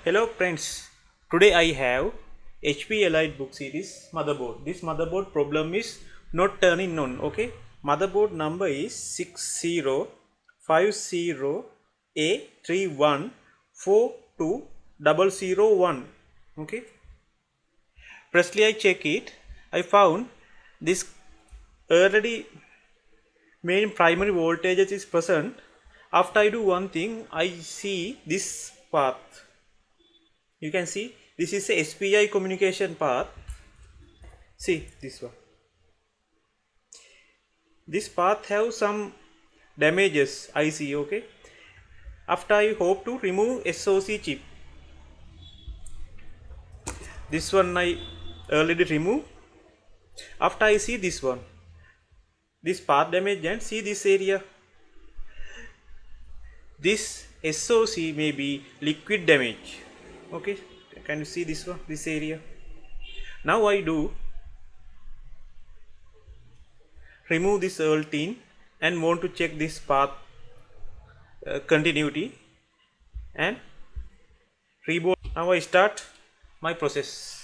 Hello friends, today I have HP Elitebook series motherboard. This motherboard problem is not turning on. Okay, motherboard number is 6050A3142001. Okay, firstly I check it. I found this already main primary voltages is present. After I do one thing, I see this path. You can see this is a SPI communication path. See this one. This path have some damages I see. Okay, after I hope to remove SoC chip. This one I already remove. After I see this one, this path damage, and see this area. This SoC may be liquid damage. Okay, can you see this one, this area? Now I do remove this tin and want to check this path continuity and reboot. Now I start my process.